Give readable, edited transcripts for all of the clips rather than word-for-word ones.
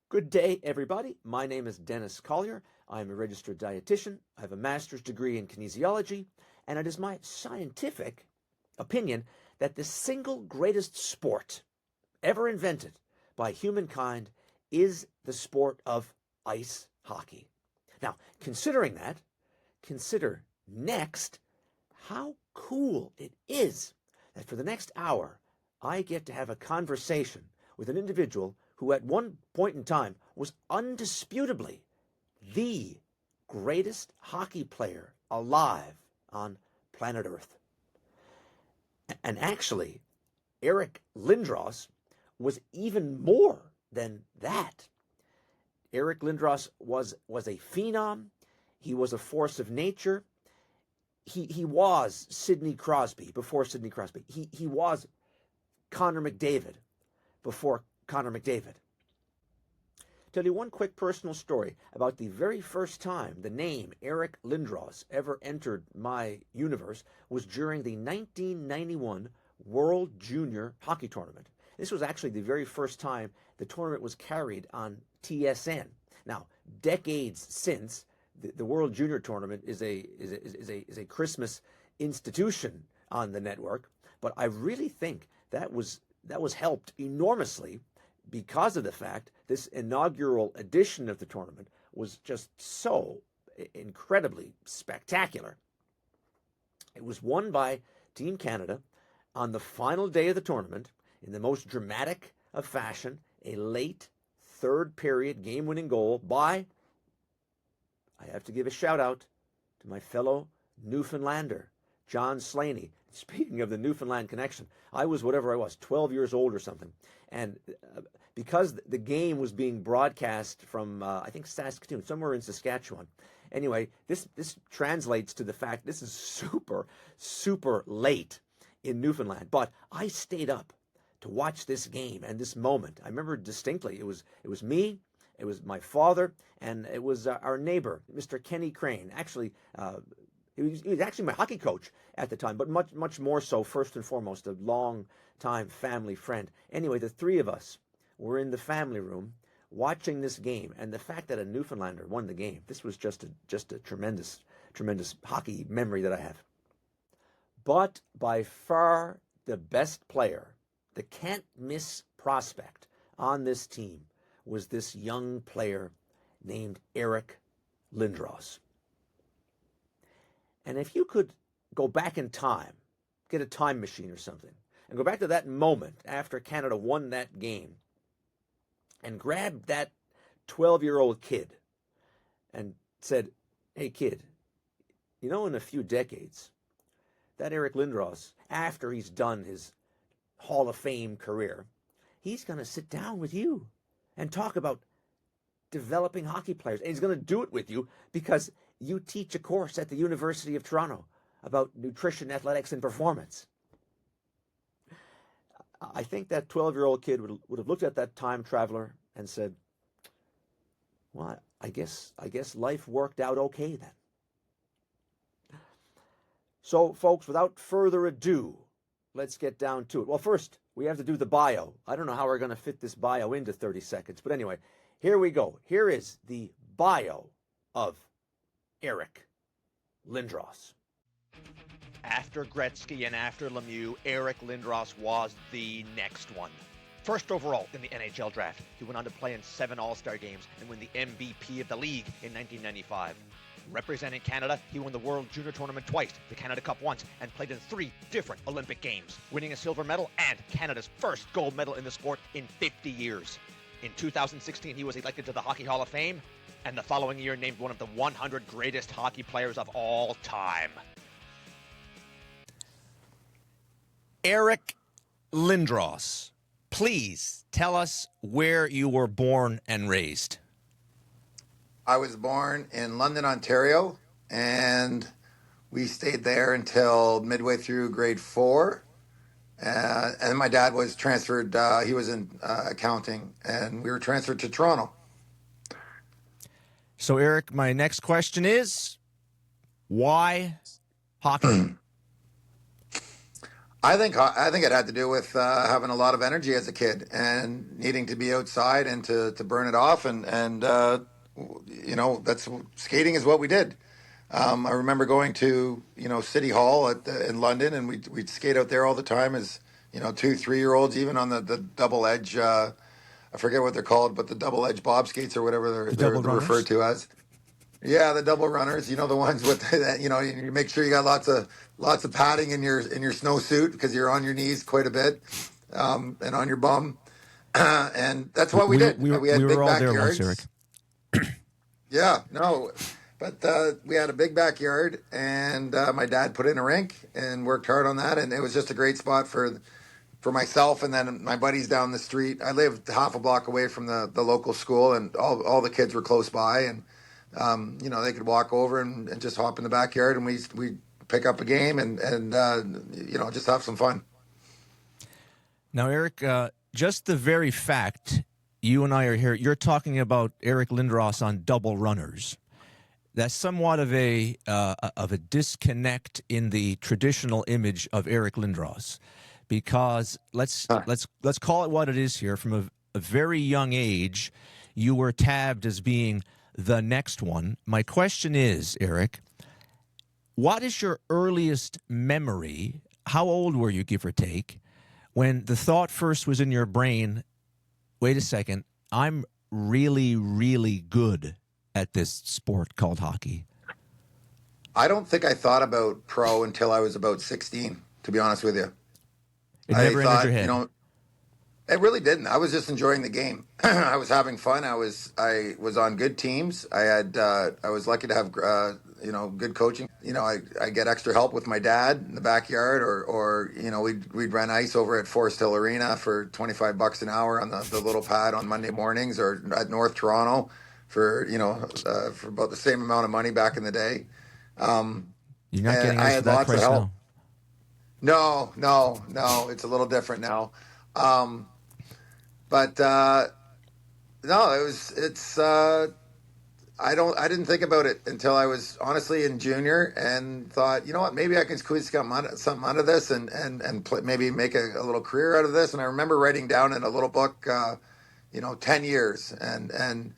Good day, everybody. My name is Denis Collier. I'm a registered dietitian. I have a master's degree in kinesiology, and it is my scientific opinion that the single greatest sport ever invented by humankind is the sport of ice hockey. Now, considering that, consider next how cool it is that for the next hour, I get to have a conversation with an individual who at one point in time was undisputably the greatest hockey player alive on planet Earth. And actually, Eric Lindros was even more than that. Eric Lindros was a phenom. He was a force of nature. He was Sidney Crosby before Sidney Crosby. He was Connor McDavid before Connor McDavid. Tell you one quick personal story about the very first time the name Eric Lindros ever entered my universe was during the 1991 World Junior Hockey Tournament. This was actually the very first time the tournament was carried on TSN. Now, decades since, the World Junior Tournament is a Christmas institution on the network, but I really think that was helped enormously because of the fact this inaugural edition of the tournament was just so incredibly spectacular. It was won by Team Canada on the final day of the tournament in the most dramatic of fashion, a late third period game-winning goal by, I have to give a shout out to my fellow Newfoundlander, John Slaney. Speaking of the Newfoundland connection, I was whatever I was, 12 years old or something. And because the game was being broadcast from, I think, Saskatoon, somewhere in Saskatchewan. Anyway, this translates to the fact this is super, super late in Newfoundland. But I stayed up to watch this game and this moment. I remember distinctly. It was me, it was my father, and it was our neighbor, Mr. Kenny Crane. Actually, he was actually my hockey coach at the time, but much more so, first and foremost, a long-time family friend. Anyway, the three of us were in the family room watching this game, and the fact that a Newfoundlander won the game, this was just a tremendous hockey memory that I have. But by far the best player, the can't-miss prospect on this team was this young player named Eric Lindros. And if you could go back in time, get a time machine or something, and go back to that moment after Canada won that game, and grab that 12-year-old kid and said, hey, kid, you know, in a few decades, that Eric Lindros, after he's done his Hall of Fame career, he's going to sit down with you and talk about developing hockey players. And he's going to do it with you because you teach a course at the University of Toronto about nutrition, athletics, and performance. I think that 12-year-old kid would have looked at that time traveler and said, well, I guess life worked out okay then. So, folks, without further ado, let's get down to it. Well, first, we have to do the bio. I don't know how we're going to fit this bio into 30 seconds, but anyway, here we go. Here is the bio of Eric Lindros. After Gretzky and after Lemieux, Eric Lindros was the next one. First overall in the NHL draft, he went on to play in 7 All-Star games and win the MVP of the league in 1995. Representing Canada, he won the World Junior Tournament twice, the Canada Cup once, and played in 3 different Olympic Games, winning a silver medal and Canada's first gold medal in the sport in 50 years. In 2016, he was elected to the Hockey Hall of Fame, and the following year named one of the 100 greatest hockey players of all time. Eric Lindros, please tell us where you were born and raised. I was born in London, Ontario, and we stayed there until midway through grade 4. And then my dad was transferred, he was in accounting, and we were transferred to Toronto. So, Eric, my next question is, why hockey? I think it had to do with having a lot of energy as a kid and needing to be outside and to burn it off, and that's skating is what we did. I remember going to City Hall in London, and we'd skate out there all the time as 2, 3 year olds, even on the double edge. I forget what they're called, but the double edge bob skates or whatever they're referred to as. Yeah, the double runners. The ones with you make sure you got lots of padding in your snowsuit because you're on your knees quite a bit, and on your bum, and that's what we did. We had were big all there once, backyards. Eric. Yeah, no, but we had a big backyard, and my dad put in a rink and worked hard on that, and it was just a great spot for myself and then my buddies down the street. I lived half a block away from the local school, and all the kids were close by, and they could walk over and just hop in the backyard, and we pick up a game and just have some fun. Now, Eric, just the very fact you and I are here, you're talking about Eric Lindros on double runners. That's somewhat of a disconnect in the traditional image of Eric Lindros, because let's call it what it is here. From a very young age, you were tabbed as being the next one. My question is, Eric, what is your earliest memory? How old were you, give or take, when the thought first was in your brain, wait a second, I'm really, really good at this sport called hockey? I don't think I thought about pro until I was about 16, to be honest with you. It never entered your head. It really didn't. I was just enjoying the game. I was having fun. I was on good teams. I was lucky to have good coaching. I get extra help with my dad in the backyard, or we'd run ice over at Forest Hill Arena for $25 an hour on the little pad on Monday mornings, or at North Toronto for for about the same amount of money back in the day. You're not getting us for that price now. No, it's a little different now. But no, I didn't think about it until I was honestly in junior, and thought, what, maybe I can squeeze something out of this, and maybe make a little career out of this. And I remember writing down in a little book, 10 years and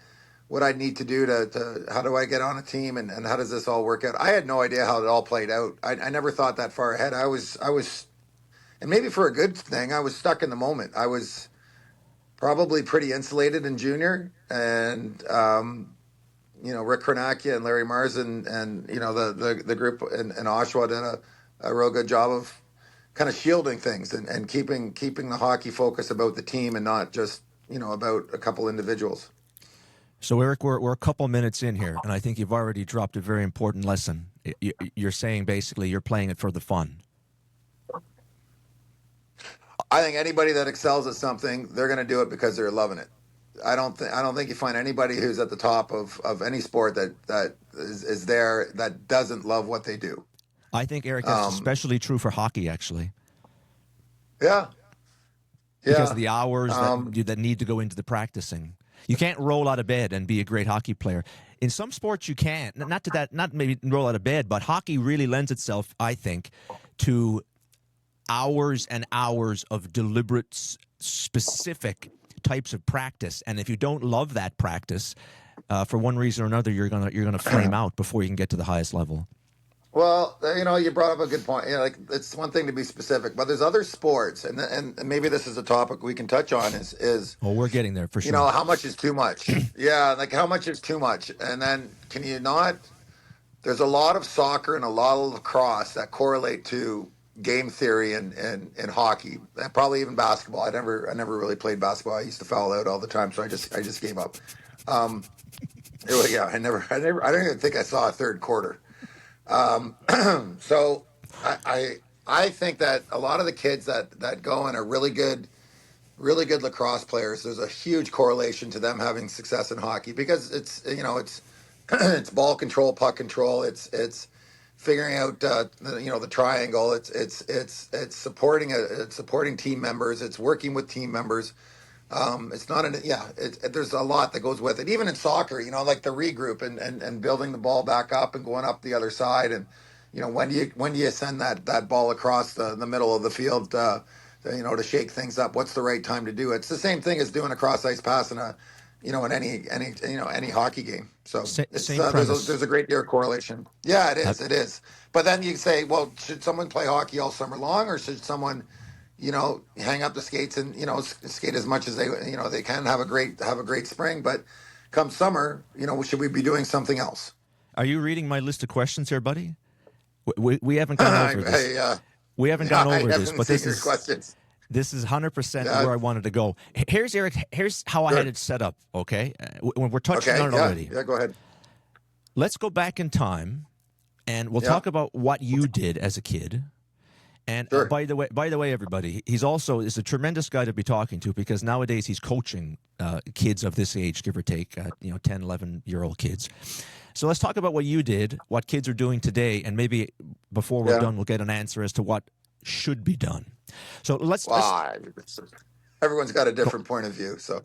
what I'd need to do to how do I get on a team, and how does this all work out? I had no idea how it all played out. I never thought that far ahead. I was, and maybe for a good thing, I was stuck in the moment. I was probably pretty insulated in junior, and Rick Kronakia and Larry Mars and the group in Oshawa did a real good job of kind of shielding things and keeping the hockey focus about the team and not just about a couple individuals. So, Eric, we're a couple minutes in here, and I think you've already dropped a very important lesson. You're saying basically you're playing it for the fun. I think anybody that excels at something, they're going to do it because they're loving it. I don't think you find anybody who's at the top of any sport that is there that doesn't love what they do. I think, Eric, that's especially true for hockey, actually. Yeah. Because of the hours that need to go into the practicing. You can't roll out of bed and be a great hockey player. In some sports, you can. Not maybe roll out of bed, but hockey really lends itself, I think, to hours and hours of deliberate, specific types of practice. And if you don't love that practice, for one reason or another, you're gonna flame out before you can get to the highest level. Well, you brought up a good point. It's one thing to be specific, but there's other sports, and maybe this is a topic we can touch on. Is well, we're getting there for sure. How much is too much? Yeah, how much is too much? And then can you not? There's a lot of soccer and a lot of lacrosse that correlate to game theory and hockey, and probably even basketball. I never really played basketball. I used to foul out all the time, so I just gave up. I don't even think I saw a third quarter. So I think that a lot of the kids that go and are really good lacrosse players, there's a huge correlation to them having success in hockey, because it's it's ball control, puck control, it's figuring out the triangle, it's supporting team members, it's working with team members. It's not there's a lot that goes with it. Even in soccer, like the regroup and building the ball back up and going up the other side, and when do you send that ball across the middle of the field, to shake things up? What's the right time to do it? It's the same thing as doing a cross ice pass in in any hockey game. So it's Same premise. there's a great deal of correlation. Yeah, it is. But then you say, well, should someone play hockey all summer long, or should someone, hang up the skates and skate as much as they can, have a great spring, but come summer, should we be doing something else? Are you reading my list of questions here, buddy? We haven't gone over this. We haven't gone over this, but this is questions. This is 100% where I wanted to go. Here's Eric. Here's how I had it set up. Okay, when we're touching on it already. Yeah, go ahead. Let's go back in time, and we'll talk about what you did as a kid. And by the way, everybody, is a tremendous guy to be talking to, because nowadays he's coaching kids of this age, give or take, 10, 11-year-old kids. So let's talk about what you did, what kids are doing today, and maybe before we're done, we'll get an answer as to what should be done. So let's everyone's got a different point of view. So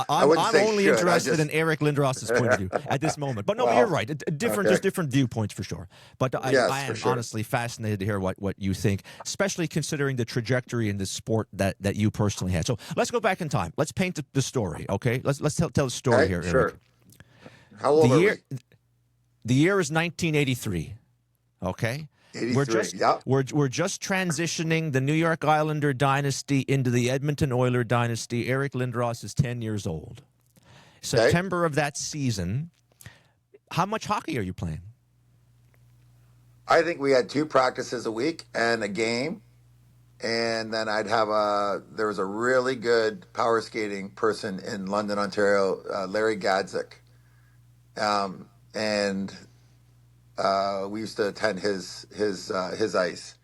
I'm only interested in Eric Lindros' point of view at this moment. But no, you're right. There's different viewpoints for sure. But I am honestly fascinated to hear what you think, especially considering the trajectory in this sport that you personally had. So let's go back in time. Let's paint the story. Okay, let's tell the story here, Eric. Sure. How old are we? The year is 1983. Okay. 83, We're just transitioning the New York Islander dynasty into the Edmonton Oiler dynasty. Eric Lindros is 10 years old. September of that season, how much hockey are you playing? I think we had 2 practices a week and a game. And then there was a really good power skating person in London, Ontario, Larry Gadzik. We used to attend his ice.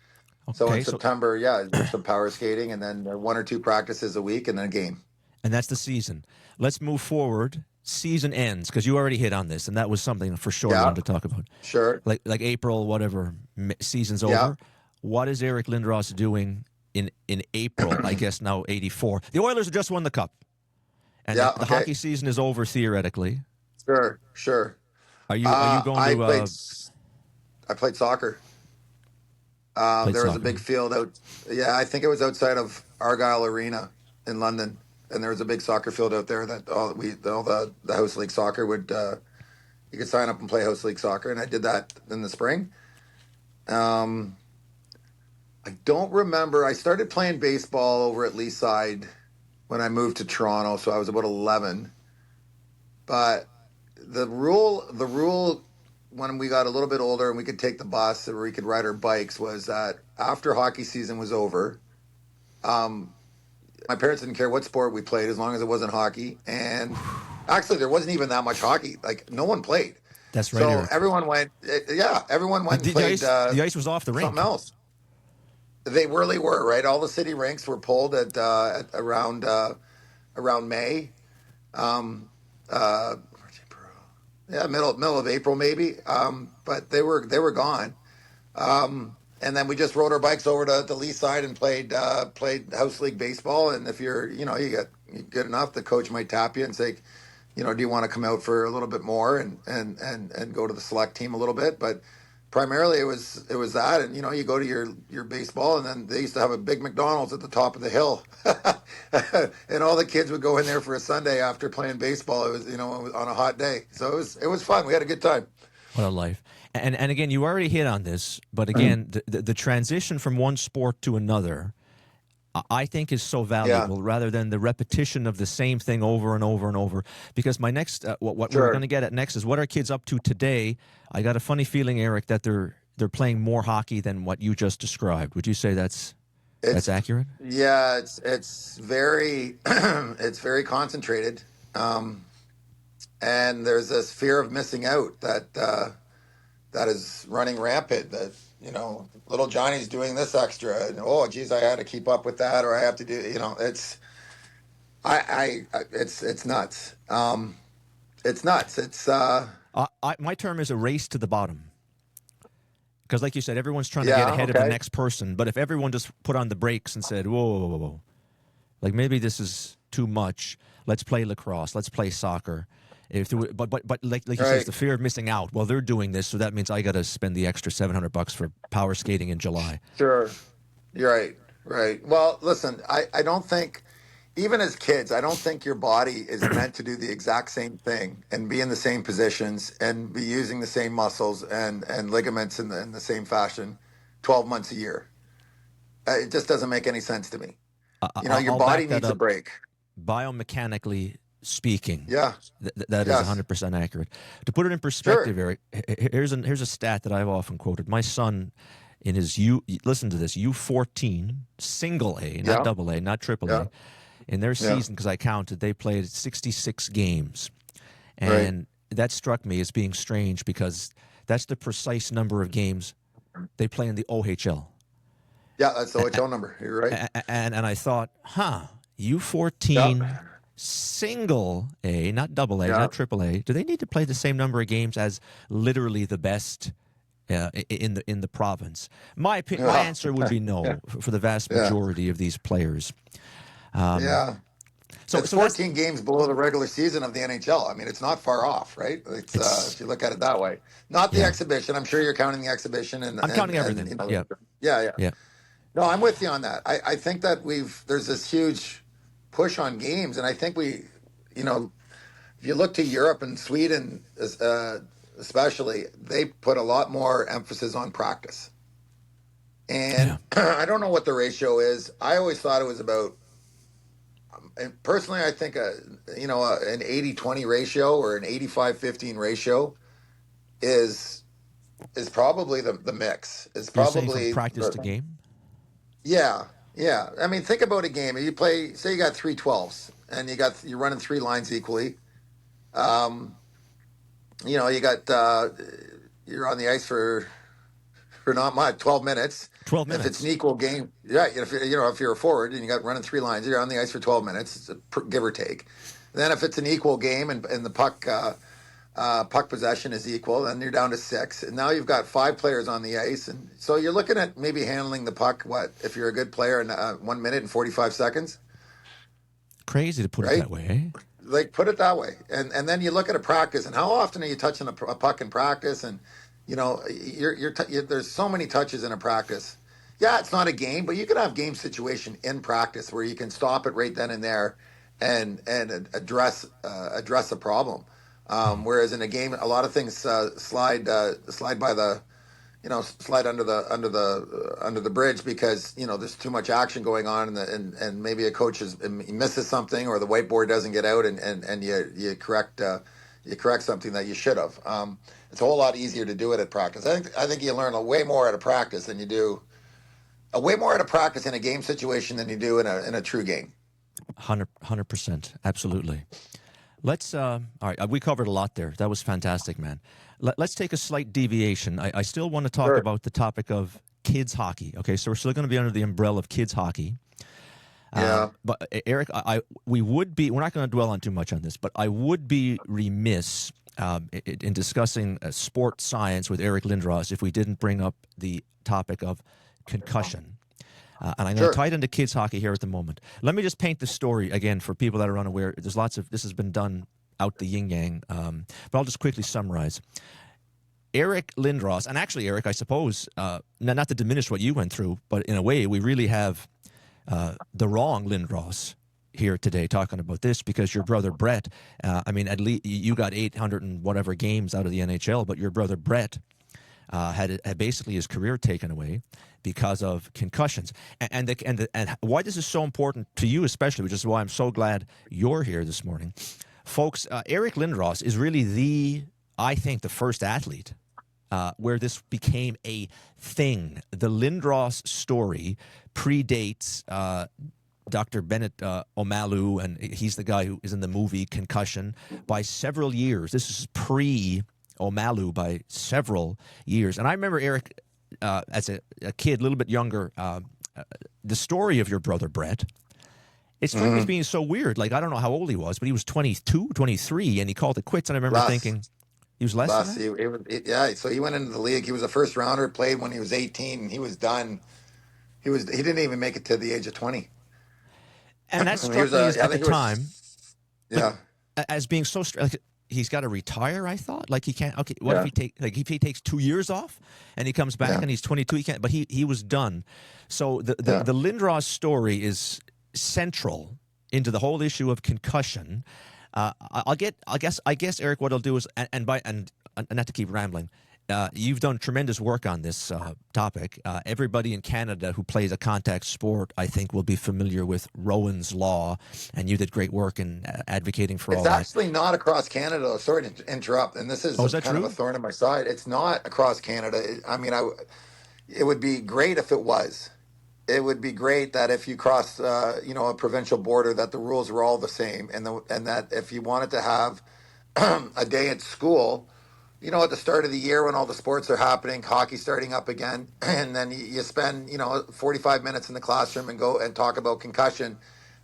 Okay, so in September, there's some power skating, and then 1 or 2 practices a week, and then a game. And that's the season. Let's move forward. Season ends, because you already hit on this, and that was something for sure I wanted to talk about. Sure. Like April, whatever, season's over. What is Eric Lindros doing in April, I guess now 84? The Oilers have just won the Cup. And the hockey season is over, theoretically. Sure. Are you going to... I played soccer. There was a big field out. Yeah, I think it was outside of Argyle Arena in London, and there was a big soccer field out there that all the house league soccer would. You could sign up and play house league soccer, and I did that in the spring. I don't remember. I started playing baseball over at Leaside when I moved to Toronto, so I was about 11. But the rule when we got a little bit older and we could take the bus or we could ride our bikes was that after hockey season was over, my parents didn't care what sport we played as long as it wasn't hockey. And actually, there wasn't even that much hockey. Like, no one played. That's right. So Eric. Everyone went and played. The ice was off the rink. Something else. They really were, right? All the city rinks were pulled at around May. Middle of April maybe. But they were gone. And then we just rode our bikes over to Leaside and played house league baseball. And if you're good enough, the coach might tap you and say, do you want to come out for a little bit more and go to the select team a little bit? But primarily it was that, and you go to your baseball, and then they used to have a big McDonald's at the top of the hill, and all the kids would go in there for a Sunday after playing baseball. It was on a hot day, so it was fun. We had a good time. What a life! And again, you already hit on this, but again, the transition from one sport to another, I think, is so valuable rather than the repetition of the same thing over and over and over. Because my next, what we're going to get at next is what are kids up to today? I got a funny feeling, Eric, that they're playing more hockey than what you just described. Would you say that's accurate? Yeah, it's very it's very concentrated, and there's this fear of missing out that is running rampant. That little Johnny's doing this extra, and oh geez, I had to keep up with that, or I have to do. It's nuts. It's nuts. It's my term is a race to the bottom. Because like you said, everyone's trying to get ahead of the next person. But if everyone just put on the brakes and said, whoa, like maybe this is too much, let's play lacrosse, let's play soccer, But like you says, the fear of missing out. Well, they're doing this, so that means I got to spend the extra $700 for power skating in July. Sure. You're right. Right. Well, listen, I don't think, even as kids, I don't think your body is meant to do the exact same thing and be in the same positions and be using the same muscles and ligaments in the same fashion 12 months a year. It just doesn't make any sense to me. Your body needs a break. Biomechanically speaking, Yeah, that is 100% accurate. To put it in perspective, Eric, here's a stat that I've often quoted. My son, in his listen to this, U14 single A, not double A, not triple A, in their season, because I counted, they played 66 games, and that struck me as being strange because that's the precise number of games they play in the OHL. Yeah, that's the OHL number. You're right. And I thought, U14 single A, not double A, not triple A. Do they need to play the same number of games as literally the best in the province? My answer would be no for the vast majority of these players. So it's 14 games below the regular season of the NHL. I mean, it's not far off, right? It's if you look at it that way. Not the exhibition. I'm sure you're counting the exhibition. I'm counting everything. Yeah. No, I'm with you on that. I think that there's this huge push on games, and I think if you look to Europe and Sweden especially, they put a lot more emphasis on practice. And I don't know what the ratio is. I always thought it was about, and personally, I think an 80-20 ratio or an 85-15 ratio is probably the mix. It's probably from practice to game. Yeah. I mean, think about a game. You play, say you got 3 12s, and you're running 3 lines equally. You're on the ice for not much, 12 minutes. 12 minutes. If it's an equal game, if you're a forward and you got running 3 lines, you're on the ice for 12 minutes, give or take. Then if it's an equal game and the puck possession is equal, then you're down to 6, and now you've got 5 players on the ice, and so you're looking at maybe handling the puck. If you're a good player in 1 minute and 45 seconds? Crazy to put it that way. Like, put it that way, and then you look at a practice, and how often are you touching a puck in practice? And there's so many touches in a practice. Yeah, it's not a game, but you can have game situation in practice where you can stop it right then and there, and address a problem. Whereas in a game, a lot of things slide by the, slide under the bridge because there's too much action going on, and maybe a coach misses something, or the whiteboard doesn't get out, and you correct something that you should have. It's a whole lot easier to do it at practice. I think you learn way more at a practice than you do. Way more at a practice in a game situation than you do in a true game. 100%, absolutely. Let's all right. We covered a lot there. That was fantastic, man. Let's take a slight deviation. I still want to talk about the topic of kids hockey. Okay, so we're still going to be under the umbrella of kids hockey. But Eric, we're not going to dwell on too much on this, but I would be remiss in discussing sports science with Eric Lindros if we didn't bring up the topic of concussion. And I'm going to tie it into kids hockey here at the moment. Let me just paint the story again for people that are unaware. There's lots of this has been done out the yin yang, but I'll just quickly summarize. Eric Lindros, and actually, Eric, I suppose, not to diminish what you went through, but in a way, we really have the wrong Lindros here today talking about this, because your brother Brett, at least you got 800 and whatever games out of the NHL, but your brother Brett had basically his career taken away because of concussions. And why this is so important to you especially, which is why I'm so glad you're here this morning. Folks, Eric Lindros is really I think the first athlete where this became a thing. The Lindros story predates Dr. Bennett Omalu, and he's the guy who is in the movie Concussion, by several years. This is pre-Omalu by several years. And I remember, Eric, as a kid, a little bit younger, the story of your brother Brett. It struck me as being so weird. Like, I don't know how old he was, but he was 22, 23, and he called it quits. And I remember thinking, he was less than that? So he went into the league. He was a first rounder, played when he was 18, and he was done. He didn't even make it to the age of 20. And that struck me at the time as being so he's got to retire. I thought like he can't. Okay, what if he takes 2 years off and he comes back and he's 22? He can't. But he was done. So the Lindros story is central into the whole issue of concussion. I guess Eric, what I'll do is and not to keep rambling. You've done tremendous work on this topic. Everybody in Canada who plays a contact sport, I think, will be familiar with Rowan's Law, and you did great work in advocating for all that. It's actually not across Canada. Sorry to interrupt, and this is kind of a thorn in my side. It's not across Canada. I mean, it would be great if it was. It would be great that if you cross, a provincial border, that the rules were all the same, and that if you wanted to have a day at school, at the start of the year when all the sports are happening, hockey starting up again, and then you spend, 45 minutes in the classroom and go and talk about concussion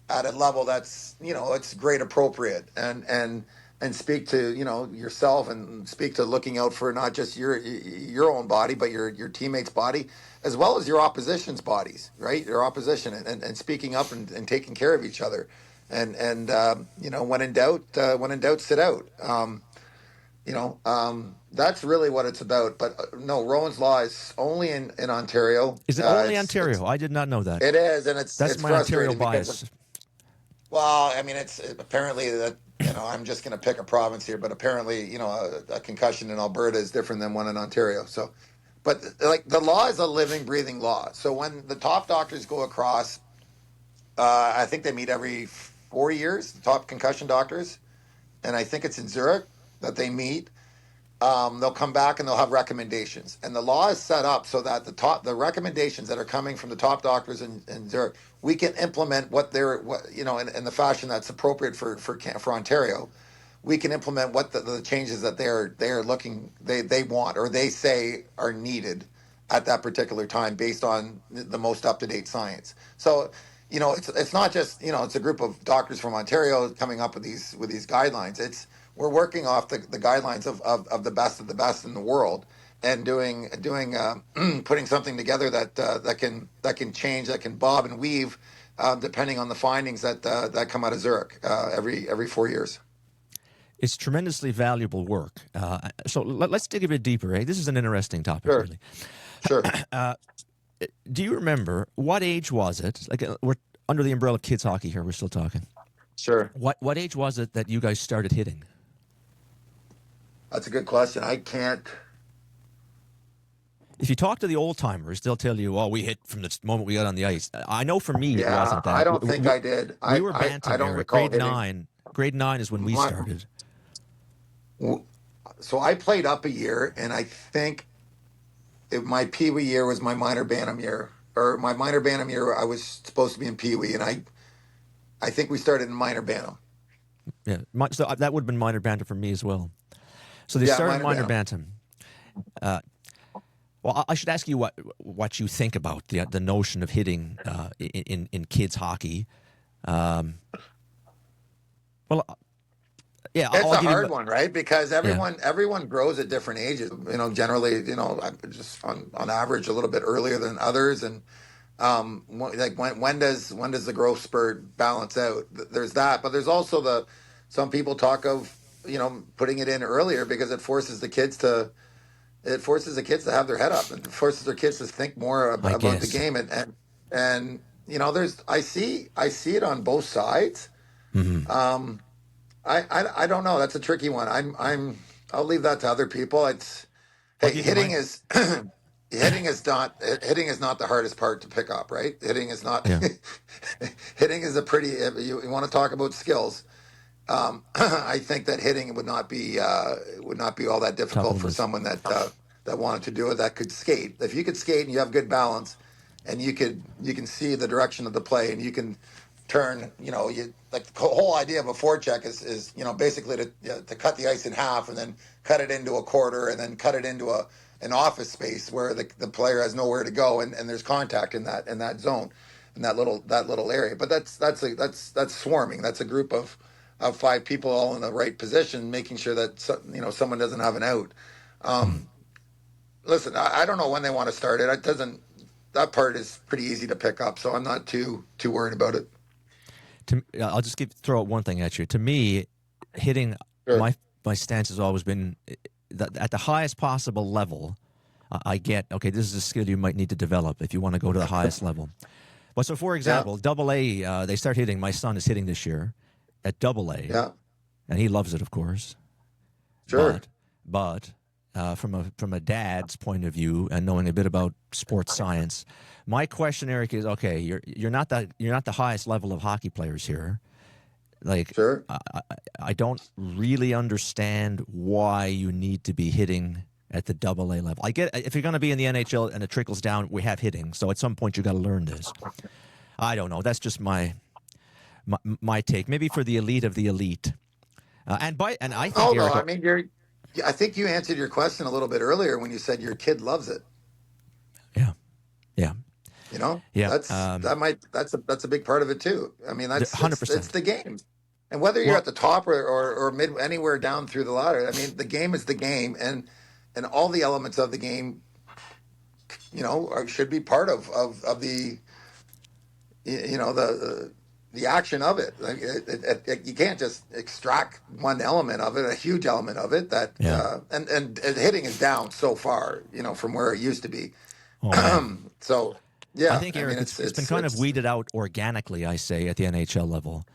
at a level that's, it's grade appropriate, and speak to, yourself, and speak to looking out for not just your own body, but your teammates' body, as well as your opposition's bodies, right? Your opposition, and speaking up and taking care of each other. And when in doubt, sit out. That's really what it's about. But no, Rowan's Law is only in Ontario. Is it only Ontario? I did not know that. It is, and that's my Ontario bias. Well, I mean, it's apparently that, I'm just going to pick a province here, but apparently, a concussion in Alberta is different than one in Ontario. So, but like the law is a living, breathing law. So when the top doctors go across, I think they meet every 4 years, the top concussion doctors, and I think it's in Zurich that they meet. They'll come back and they'll have recommendations, and the law is set up so that the recommendations that are coming from the top doctors in Zurich, we can implement in the fashion that's appropriate for Ontario. We can implement what the changes that they're looking they want or they say are needed at that particular time based on the most up-to-date science. So it's not just it's a group of doctors from Ontario coming up with these guidelines. We're working off the guidelines of the best in the world, and doing putting something together that can change, that can bob and weave depending on the findings that come out of Zurich every 4 years. It's tremendously valuable work. So let's dig a bit deeper. This is an interesting topic, really. Sure. Do you remember what age was it? Like we're under the umbrella of kids hockey here. We're still talking. Sure. What age was it that you guys started hitting? That's a good question. I can't. If you talk to the old timers, they'll tell you, "Oh, we hit from the moment we got on the ice." I know for me, it wasn't that. I don't think I did. We were bantam. I don't recall grade 9. Grade 9 is when we started. So I played up a year, and I think my Pee Wee year was my minor bantam year, or my minor bantam year. I was supposed to be in Pee Wee, and I think we started in minor bantam. Yeah, so that would have been minor bantam for me as well. So they started minor bantam. Well, I should ask you what you think about the notion of hitting in kids hockey. Yeah, it's a hard one, right? Because everyone grows at different ages. Generally, just on average, a little bit earlier than others, and like when does the growth spurt balance out? There's that, but there's also some people talk of putting it in earlier because it forces the kids to have their head up, and forces their kids to think more about the game, and I see it on both sides. Mm-hmm. I don't know. That's a tricky one. I'll leave that to other people. Hitting is not the hardest part to pick up, right? Hitting is not. Yeah. Hitting is you want to talk about skills. I think that hitting would not be all that difficult for someone that wanted to do it, that could skate. If you could skate and you have good balance, and you can see the direction of the play, and you can turn, like the whole idea of a forecheck is basically to cut the ice in half and then cut it into a quarter and then cut it into an office space where the player has nowhere to go, and there's contact in that zone, in that little area. But that's swarming. That's a group of 5 people all in the right position, making sure that someone doesn't have an out. Listen, I don't know when they want to start it. That part is pretty easy to pick up, so I'm not too worried about it. I'll just throw out one thing at you. To me, hitting, my stance has always been that at the highest possible level, I get, okay, this is a skill you might need to develop if you want to go to the highest level. But so, for example, Double A, they start hitting. My son is hitting this year at Double A, and he loves it, of course. Sure. But from a dad's point of view and knowing a bit about sports science, my question, Eric, is okay. You're not the highest level of hockey players here. Like, Sure. I don't really understand why you need to be hitting at the Double A level. I get if you're going to be in the NHL and it trickles down, we have hitting. So at some point you got to learn this. I don't know. That's just my take. Maybe for the elite of the elite. And I think Oh no, Eric, I mean I think you answered your question a little bit earlier when you said your kid loves it. Yeah. You know, Yeah, that's a big part of it too. I mean, that's 100%. It's the game, and whether you're at the top or mid anywhere down through the ladder, I mean, the game is the game, and all the elements of the game, you know, should be part of the, you know, the action of it. Like you can't just extract one element of it, a huge element of it. That and hitting is down so far, you know, from where it used to be. So. Yeah, I think, Eric, it's been kind of weeded out organically, I say, at the NHL level.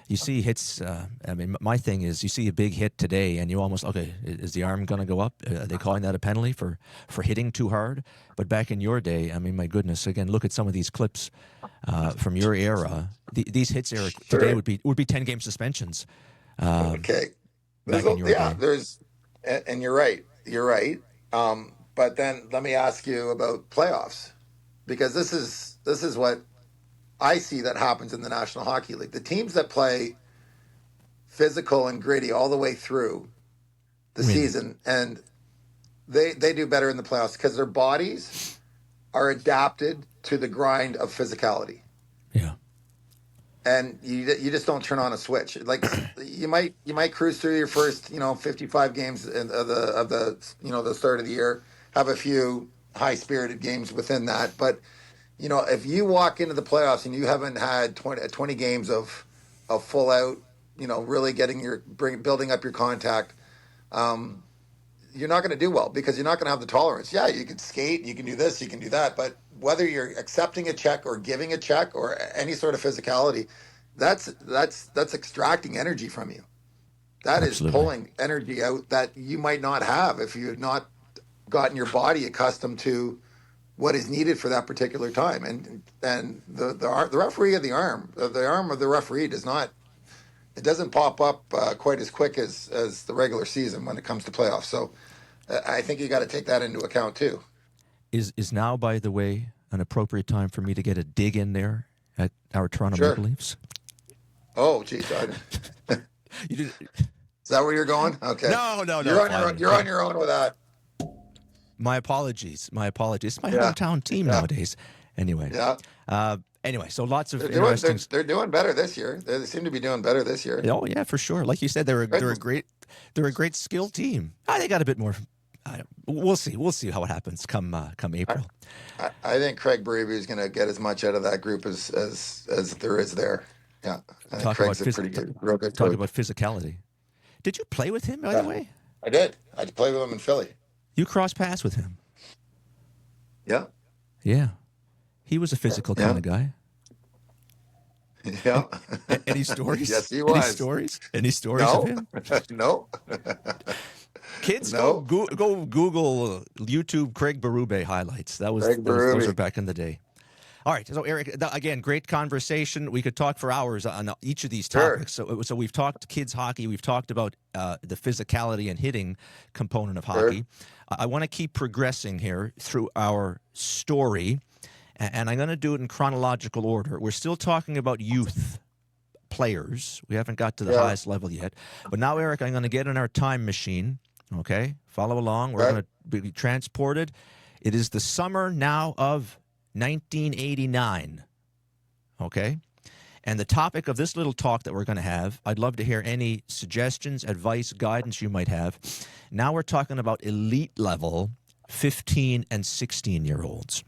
You see hits, I mean, my thing is you see a big hit today and you almost, okay, is the arm going to go up? Are they calling that a penalty for hitting too hard? But back in your day, I mean, my goodness, again, look at some of these clips from your era. These hits, Eric, today would be 10-game suspensions. Okay. Back in your day. There's, and you're right. But then let me ask you about playoffs. Because this is what I see that happens in the National Hockey League. The teams that play physical and gritty all the way through the season, and they do better in the playoffs because their bodies are adapted to the grind of physicality. Yeah. And you just don't turn on a switch. Like you might cruise through your first 55 games of the the start of the year, have a few high-spirited games within that, but if you walk into the playoffs and you haven't had 20 games of full out, really building up your contact, you're not going to do well because you're not going to have the tolerance. Yeah, you can skate, you can do this, you can do that, but whether you're accepting a check or giving a check or any sort of physicality, that's extracting energy from you. That Absolutely. Is pulling energy out that you might not have if you've not gotten your body accustomed to what is needed for that particular time. And the referee of the arm of the referee doesn't pop up quite as quick as the regular season when it comes to playoffs. So I think you got to take that into account too. Is now, by the way, an appropriate time for me to get a dig in there at our Toronto Maple Leafs? Oh, geez. You did. Is that where you're going? Okay. No. You're on your own with that. My apologies. It's my hometown team nowadays. Anyway. Yeah. Anyway, so lots of interesting. They're doing better this year. They seem to be doing better this year. Oh yeah, for sure. Like you said, they're a great skill team. They got a bit more. We'll see. We'll see how it happens come April. I think Craig Berube is going to get as much out of that group as there is there. Yeah. I think Craig's a pretty good, real good talk coach. about physicality. Did you play with him, by the way? I did. I played with him in Philly. You cross paths with him. Yeah. Yeah. He was a physical kind of guy. Yeah. Any stories? Yes, he was. Any stories of him? No. Kids, No. go Google YouTube Craig Berube highlights. Those were back in the day. All right, so Eric, again, great conversation. We could talk for hours on each of these topics. Sure. So we've talked kids hockey. We've talked about the physicality and hitting component of hockey. I want to keep progressing here through our story, and I'm going to do it in chronological order. We're still talking about youth players. We haven't got to the highest level yet. But now, Eric, I'm going to get in our time machine. Okay, follow along. We're going to be transported. It is the summer now of 1989. Okay? And the topic of this little talk that we're going to have, I'd love to hear any suggestions, advice, guidance you might have. Now we're talking about elite level 15 and 16-year-olds.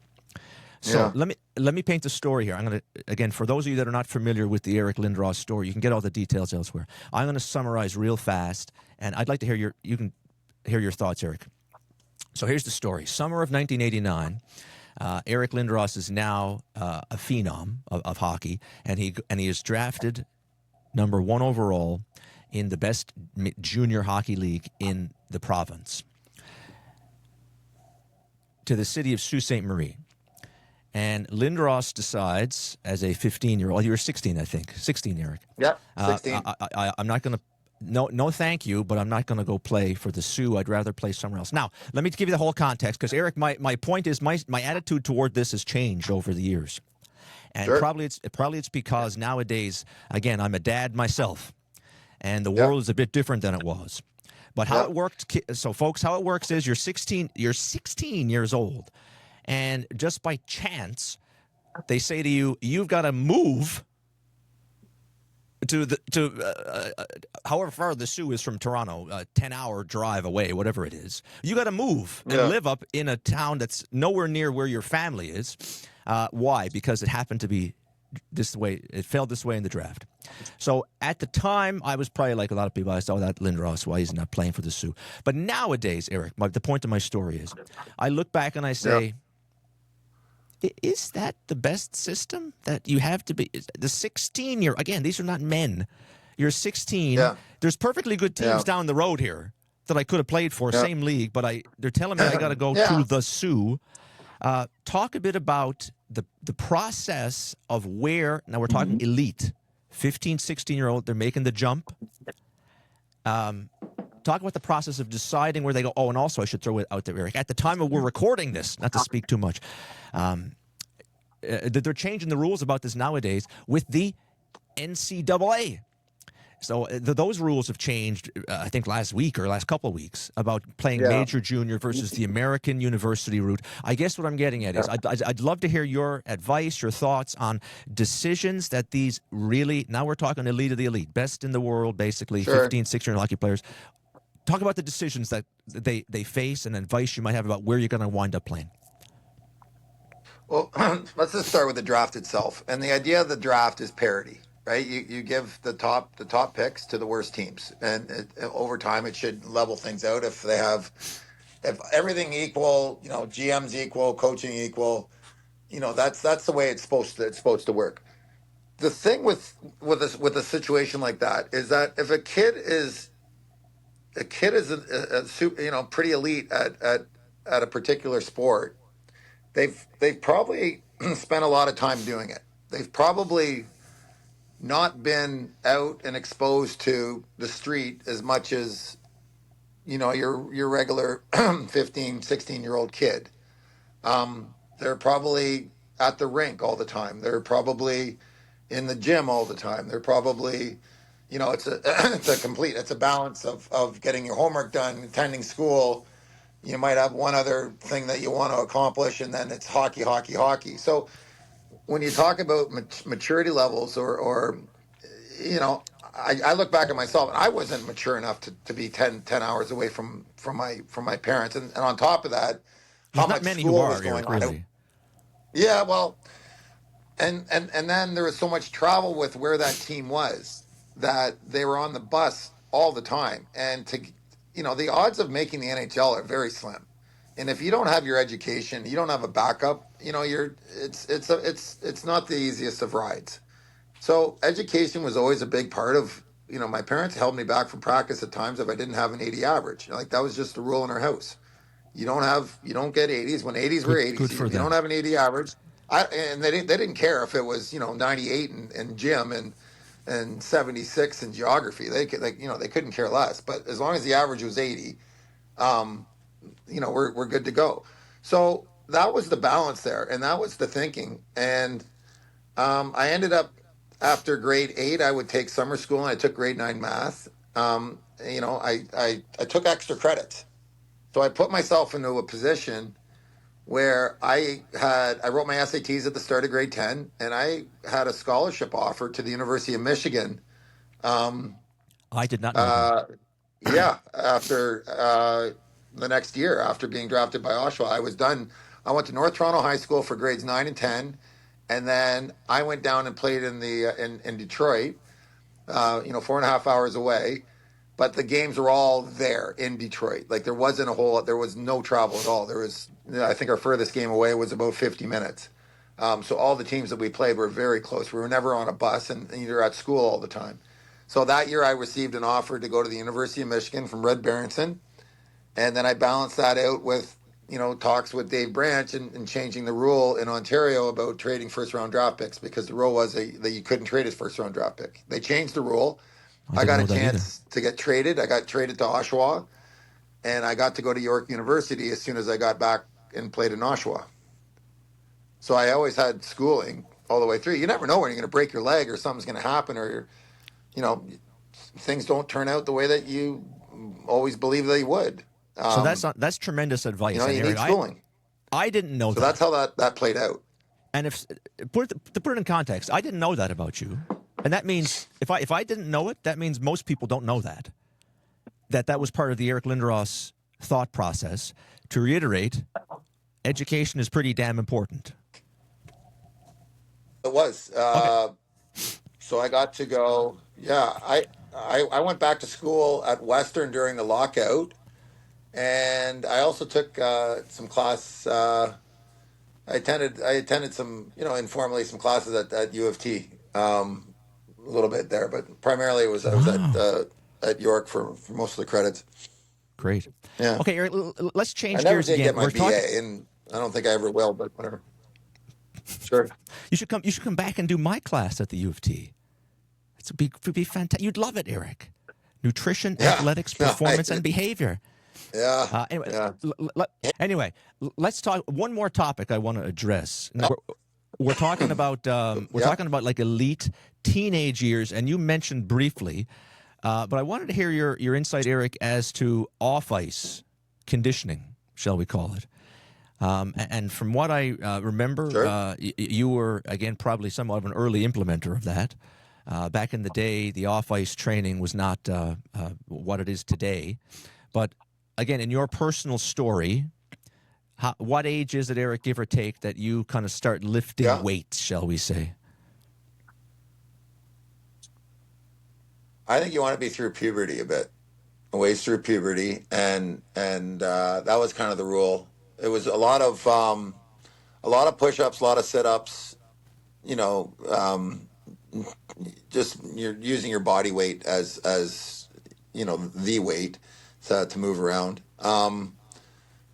So let me paint the story here. I'm going to, again, for those of you that are not familiar with the Eric Lindros story, you can get all the details elsewhere. I'm going to summarize real fast, and I'd like to hear your thoughts, Eric. So here's the story. Summer of 1989, Eric Lindros is now a phenom of hockey, and he is drafted number 1 overall in the best junior hockey league in the province, to the city of Sault Ste. Marie. And Lindros decides, as a 15-year-old, you were 16, I think. 16, Eric. Yeah, 16. I'm not going to, no, thank you, but I'm not going to go play for the Sioux. I'd rather play somewhere else. Now, let me give you the whole context, because, Eric, my point is my attitude toward this has changed over the years. And Sure. probably it's because nowadays, again, I'm a dad myself, and the world is a bit different than it was. But how it worked, so folks, how it works is you're 16 years old, and just by chance, they say to you, you've got to move to however far the Sioux is from Toronto, 10-hour drive away, whatever it is. You got to move and live up in a town that's nowhere near where your family is. Why? Because it happened to be this way. It fell this way in the draft. So at the time, I was probably like a lot of people. I saw that Lindros, why he's not playing for the Sioux. But nowadays, Eric, the point of my story is, I look back and I say, is that the best system that you have to be? The 16-year, again, these are not men. You're 16. Yeah. There's perfectly good teams down the road here that I could have played for, same league, but they're telling me I got to go to the Sioux. Talk a bit about the process of where, now we're talking elite, 15, 16-year-old, they're making the jump. Talk about the process of deciding where they go. Oh, and also I should throw it out there, Eric. At the time of we're recording this, not to speak too much, they're changing the rules about this nowadays with the NCAA. So those rules have changed, I think, last week or last couple of weeks about playing major junior versus the American university route. I guess what I'm getting at is I'd love to hear your advice, your thoughts on decisions that these really, now we're talking elite of the elite, best in the world, basically, 15, 16-year-old hockey players. Talk about the decisions that they face and advice you might have about where you're going to wind up playing. Well, let's just start with the draft itself. And the idea of the draft is parity, right? You give the top picks to the worst teams, and over time it should level things out. If everything equal, GM's equal, coaching equal, that's the way it's supposed to work. The thing with a situation like that is that if a kid is pretty elite at a particular sport, they've probably spent a lot of time doing it. They've probably not been out and exposed to the street as much as your regular 15, 16-year-old kid. They're probably at the rink all the time. They're probably in the gym all the time. They're probably, it's a balance of getting your homework done, attending school. You might have one other thing that you want to accomplish, and then it's hockey. So when you talk about maturity levels or I look back at myself, and I wasn't mature enough to be 10 hours away from my parents. And on top of that, how much school was going on. Really. Yeah, well, and then there was so much travel with where that team was that they were on the bus all the time. And the odds of making the NHL are very slim. And if you don't have your education, you don't have a backup, it's not the easiest of rides. So education was always a big part of, my parents held me back from practice at times if I didn't have an 80 average. Like that was just the rule in our house. You don't get 80s when 80s were 80s. You don't have an 80 average. And they didn't care if it was, 98 in gym and 76 in geography. They couldn't care less. But as long as the average was 80, we're good to go. So that was the balance there, and that was the thinking. And I ended up, after grade 8, I would take summer school, and I took grade 9 math. I took extra credits. So I put myself into a position where I wrote my SATs at the start of grade 10, and I had a scholarship offer to the University of Michigan. I did not know that. After the next year, after being drafted by Oshawa, I was done. I went to North Toronto High School for grades 9 and 10, and then I went down and played in the in Detroit. 4.5 hours away, but the games were all there in Detroit. Like there was no travel at all. I think our furthest game away was about 50 minutes. So all the teams that we played were very close. We were never on a bus and you're at school all the time. So that year I received an offer to go to the University of Michigan from Red Barrington. And then I balanced that out with, talks with Dave Branch and changing the rule in Ontario about trading first-round draft picks, because the rule was that you couldn't trade his first-round draft pick. They changed the rule. I got a chance to get traded. I got traded to Oshawa, and I got to go to York University as soon as I got back and played in Oshawa. So I always had schooling all the way through. You never know when you're going to break your leg or something's going to happen, or, things don't turn out the way that you always believe they would. So that's tremendous advice. You need schooling. I didn't know that. So that's how that played out. And to put it in context, I didn't know that about you, and that means if I didn't know it, that means most people don't know that was part of the Eric Lindros thought process. To reiterate, education is pretty damn important. It was. Okay. So I got to go. Yeah, I went back to school at Western during the lockout. And I also took some class. I attended some, informally some classes at U of T, a little bit there, but primarily I was at York for most of the credits. Great. Yeah. Okay, Eric, let's change I never gears did again. get my BA, and I don't think I ever will, but whatever. Sure. You should come back and do my class at the U of T. It would be fantastic. You'd love it, Eric. Nutrition, athletics, performance, and behavior. Yeah. Anyway, let's talk one more topic I want to address. Now, we're talking about talking about like elite teenage years, and you mentioned briefly, but I wanted to hear your insight, Eric, as to off-ice conditioning, shall we call it? And from what I remember, Sure. You were, again, probably somewhat of an early implementer of that. Back in the day, the off-ice training was not what it is today. But again, in your personal story, what age is it, Eric, give or take, that you kind of start lifting weights, shall we say? I think you want to be through puberty a bit, a ways through puberty, and that was kind of the rule. It was a lot of push-ups, a lot of sit-ups, just you're using your body weight as the weight to move around. A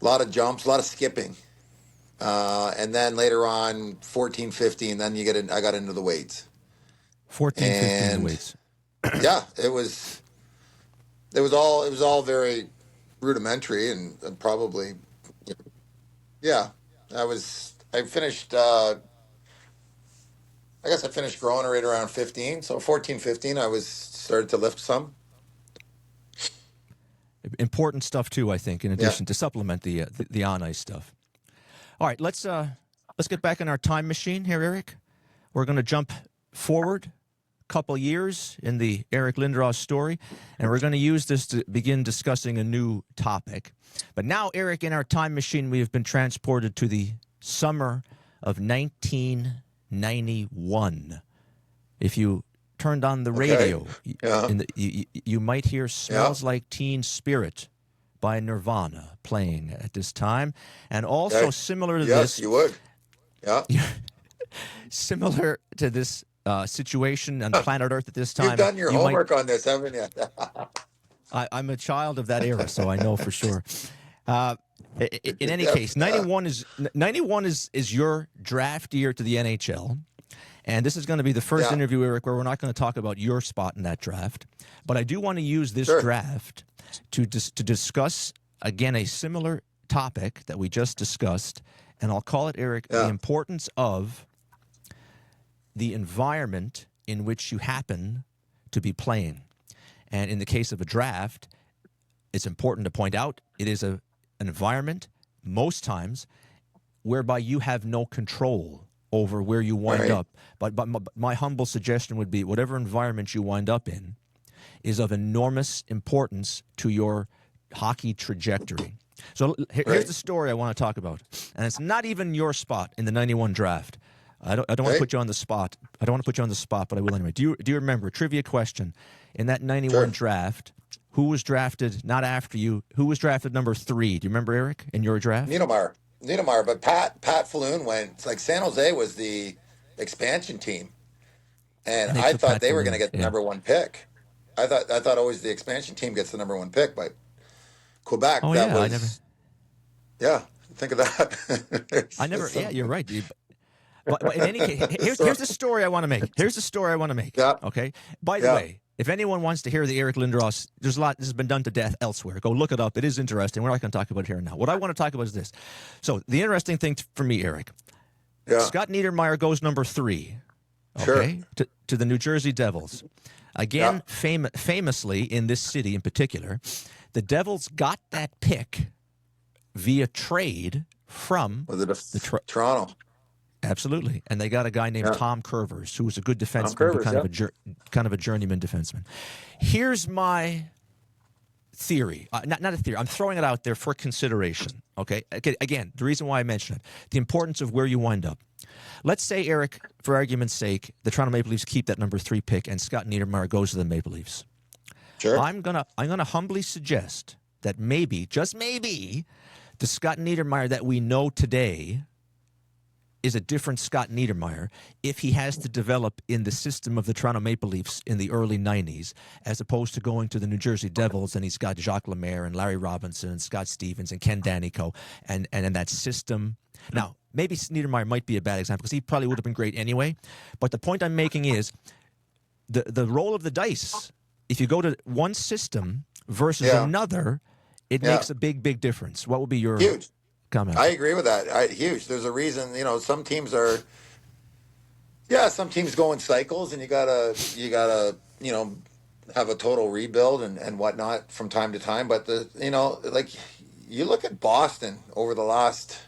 lot of jumps, a lot of skipping. And then later on, 14, 15, then I got into the weights. 14, 15 weights. Yeah, it was all very rudimentary and probably, yeah. I finished, I guess I finished growing right around 15. So 14, 15, I started to lift some. Important stuff too, I think, in addition to supplement the on-ice stuff. All right, let's get back in our time machine here, Eric. We're going to jump forward a couple years in the Eric Lindros story, and we're going to use this to begin discussing a new topic. But now, Eric, in our time machine, we have been transported to the summer of 1991. If you turned on the radio, you might hear Smells Like Teen Spirit by Nirvana playing at this time. And also similar to this... Yes, you would. Yeah. Similar to this situation on planet Earth at this time. You've done your homework on this, haven't you? I'm a child of that era, so I know for sure. In any case, 91 is your draft year to the NHL. And this is going to be the first interview, Eric, where we're not going to talk about your spot in that draft. But I do want to use this draft to discuss, again, a similar topic that we just discussed. And I'll call it, Eric, the importance of the environment in which you happen to be playing. And in the case of a draft, it's important to point out it is an environment, most times, whereby you have no control over where you wind up. But my humble suggestion would be whatever environment you wind up in is of enormous importance to your hockey trajectory. So here's Right. the story I want to talk about, and it's not even your spot in the '91 draft. I don't want to Right. put you on the spot. I don't want to put you on the spot, but I will anyway. Do you remember, trivia question, in that '91 Sure. draft, who was drafted not after you? Who was drafted number 3? Do you remember, Eric, in your draft? Niedermeyer, but Pat Falloon went. It's like San Jose was the expansion team, and And they I took thought Pat they were going to Falloon, get the yeah. number 1 pick. I thought always the expansion team gets the number 1 pick, but Quebec. Oh, that yeah, was I never- Yeah, think of that. I never. Yeah, you're right. But in any case, here's the story I want to make. Yeah. Okay. By the Yeah. way, if anyone wants to hear the Eric Lindros, there's a lot. This has been done to death elsewhere. Go look it up. It is interesting. We're not going to talk about it here now. What I want to talk about is this. So the interesting thing for me, Eric, Yeah. Scott Niedermeyer goes number 3. Sure. Okay, to the New Jersey Devils. Again, famously in this city in particular, the Devils got that pick via trade from Was it Toronto? Absolutely, and they got a guy named Yeah. Tom Curvers, who was a good defenseman, Curvers, but kind of a journeyman defenseman. Here's my theory, not a theory. I'm throwing it out there for consideration. Okay, again, the reason why I mention it, the importance of where you wind up. Let's say, Eric, for argument's sake, the Toronto Maple Leafs keep that number 3 pick, and Scott Niedermeyer goes to the Maple Leafs. Sure. I'm gonna humbly suggest that maybe, just maybe, the Scott Niedermeyer that we know today is a different Scott Niedermeyer if he has to develop in the system of the Toronto Maple Leafs in the early 90s, as opposed to going to the New Jersey Devils and he's got Jacques Lemaire and Larry Robinson and Scott Stevens and Ken Danico and in that system. Now, maybe Niedermeyer might be a bad example because he probably would have been great anyway. But the point I'm making is the roll of the dice. If you go to one system versus another, it makes a big difference. What would be your Huge. comment? I agree with that. Huge. There's a reason, some teams some teams go in cycles, and you gotta, have a total rebuild and whatnot from time to time. But like you look at Boston over the last,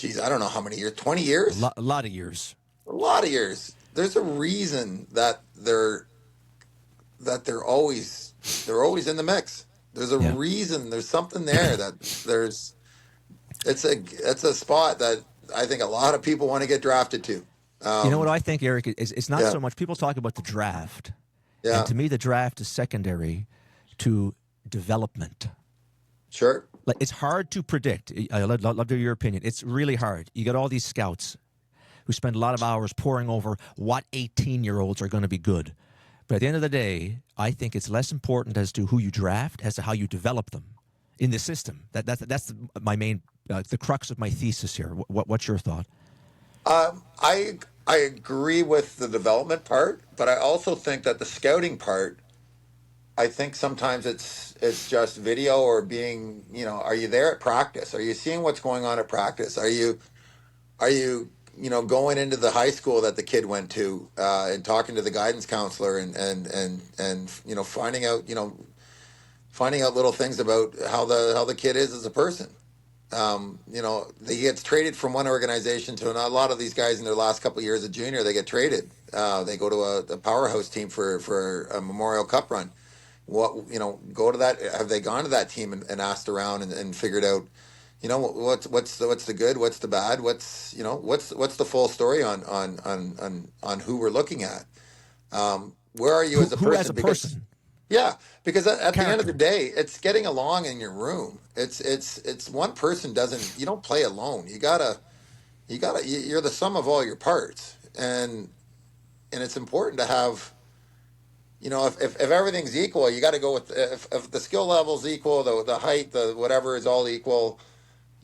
I don't know how many years, 20 years, A lot of years. a lot of years. There's a reason that they're always in the mix. There's a reason. There's something there that there's. It's a spot that I think a lot of people want to get drafted to. You know what I think, Eric? It's not so much people talk about the draft. Yeah. And to me, the draft is secondary to development. Sure. Like, it's hard to predict. I'd love to hear your opinion. It's really hard. You got all these scouts who spend a lot of hours poring over what 18-year-olds are going to be good. But at the end of the day, I think it's less important as to who you draft as to how you develop them in the system. That's my main, the crux of my thesis here. What's your thought? I agree with the development part, but I also think that the scouting part, I think sometimes it's just video or being, are you there at practice? Are you seeing what's going on at practice? Are you going into the high school that the kid went to and talking to the guidance counselor and finding out little things about how the kid is as a person. He gets traded from one organization to another. A lot of these guys in their last couple of years of junior, they get traded. They go to a powerhouse team for a Memorial Cup run. Go to that. Have they gone to that team and asked around and figured out, what's the good, what's the bad, what's the full story on who we're looking at? Where are you as a person? Who as a person? Because at the end of the day, it's getting along in your room. It's one person you don't play alone. You're the sum of all your parts, and it's important to have. If everything's equal, you got to go with if the skill level's equal, the height, the whatever is all equal.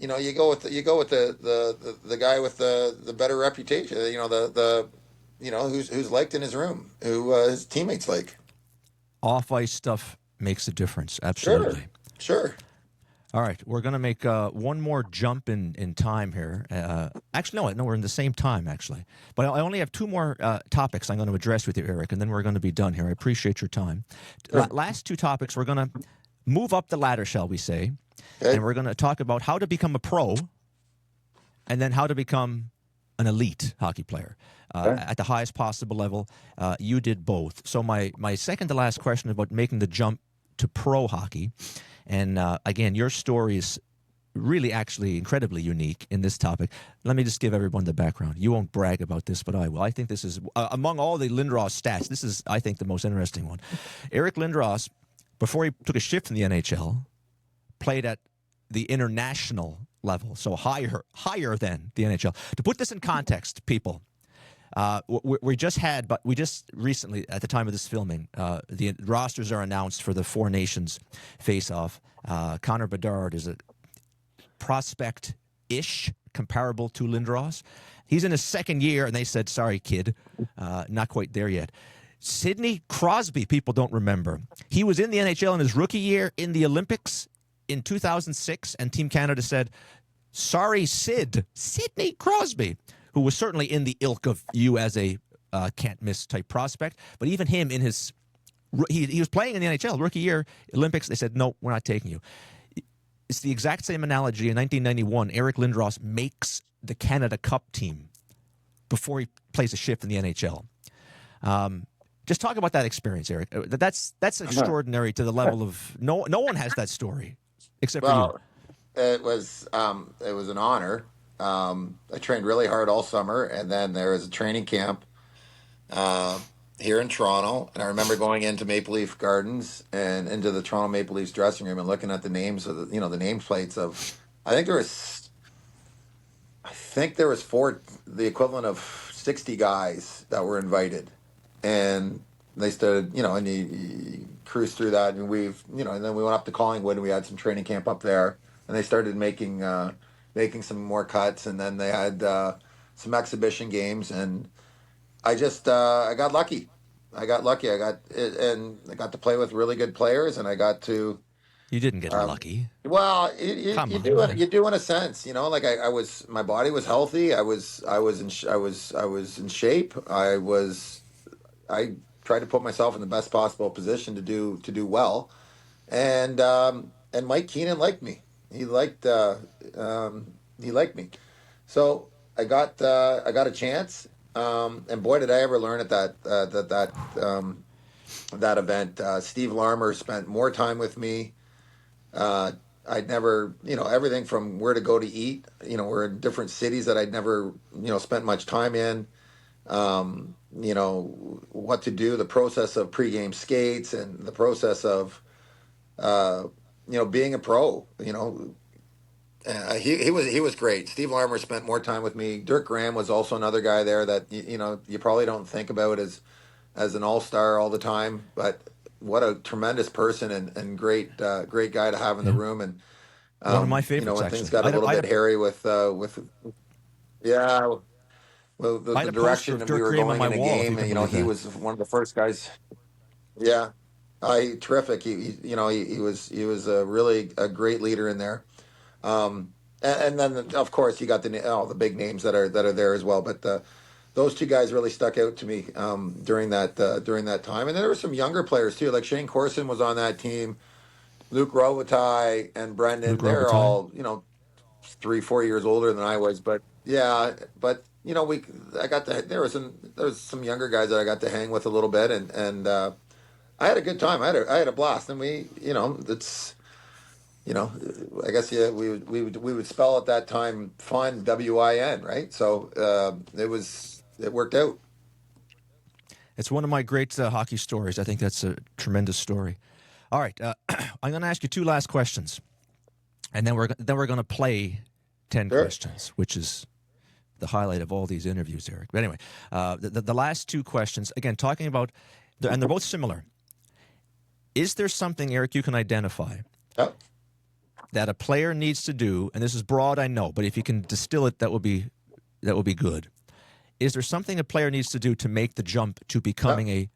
You go with the guy with the better reputation. Who's liked in his room, who his teammates like. Off-ice stuff makes a difference. Absolutely. Sure. All right, we're going to make one more jump in time here. Actually, no, we're in the same time, actually. But I only have 2 more topics I'm going to address with you, Eric, and then we're going to be done here. I appreciate your time. Sure. Last 2 topics, we're going to move up the ladder, shall we say, Okay. and we're going to talk about how to become a pro and then how to become an elite hockey player at the highest possible level. You did both. So my second to last question about making the jump to pro hockey. And again, your story is really actually incredibly unique in this topic. Let me just give everyone the background. You won't brag about this, but I will. I think this is, among all the Lindros stats, this is, I think, the most interesting one. Eric Lindros, before he took a shift from the NHL, played at the international level, so higher than the NHL. To put this in context, people, we just recently, at the time of this filming, the rosters are announced for the Four Nations face-off. Connor Bedard is a prospect-ish, comparable to Lindros. He's in his second year, and they said, sorry, kid, not quite there yet. Sidney Crosby, people don't remember. He was in the NHL in his rookie year in the Olympics in 2006, and Team Canada said, sorry, Sidney Crosby, who was certainly in the ilk of you as a can't-miss type prospect. But even him in his he was playing in the NHL, rookie year, Olympics, they said, no, we're not taking you. It's the exact same analogy. In 1991, Eric Lindros makes the Canada Cup team before he plays a shift in the NHL. Just talk about that experience, Eric. That's extraordinary to the level of no one has that story except for you. It was an honor. I trained really hard all summer, and then there was a training camp here in Toronto, and I remember going into Maple Leaf Gardens and into the Toronto Maple Leafs dressing room and looking at the names of the nameplates of I think there was the equivalent of 60 guys that were invited, and they started and you cruise through that, and and then we went up to Collingwood and we had some training camp up there, and they started making some more cuts, and then they had some exhibition games, and I got lucky. I got to play with really good players, and I got to. You didn't get lucky. Well, you do in a sense, Like my body was healthy. I was in shape. I tried to put myself in the best possible position to do well, and Mike Keenan liked me. He liked me, so I got a chance. And boy, did I ever learn at that event. Steve Larmer spent more time with me. I'd never, everything from where to go to eat. We're in different cities that I'd never, spent much time in. What to do, the process of pregame skates, and the process of, being a pro. He was great. Steve Larmer spent more time with me. Dirk Graham was also another guy there that you probably don't think about as an all-star all the time, but what a tremendous person and great guy to have in the room. And one of my favorites. When things got a little bit hairy with the direction that we were going in a game, and he was one of the first guys. Yeah, terrific. He was a great leader in there. And then of course you got the big names that are there as well, but those two guys really stuck out to me during that time. And then there were some younger players too, like Shane Corson was on that team, Luke Robitaille and Brendan. They're all 3-4 years older than I was, but there was some younger guys that I got to hang with a little bit, and I had a good time. I had a blast, and we I guess we would spell at that time fun, WIN, right? So it worked out. It's one of my great hockey stories. I think that's a tremendous story. All right, I'm going to ask you two last questions, and then we're going to play 10 questions, which is the highlight of all these interviews, Eric. But anyway, the last two questions, again, talking about, and they're both similar. Is there something, Eric, you can identify? Yep. That a player needs to do, and this is broad, I know, but if you can distill it, that would be good. Is there something a player needs to do to make the jump to becoming a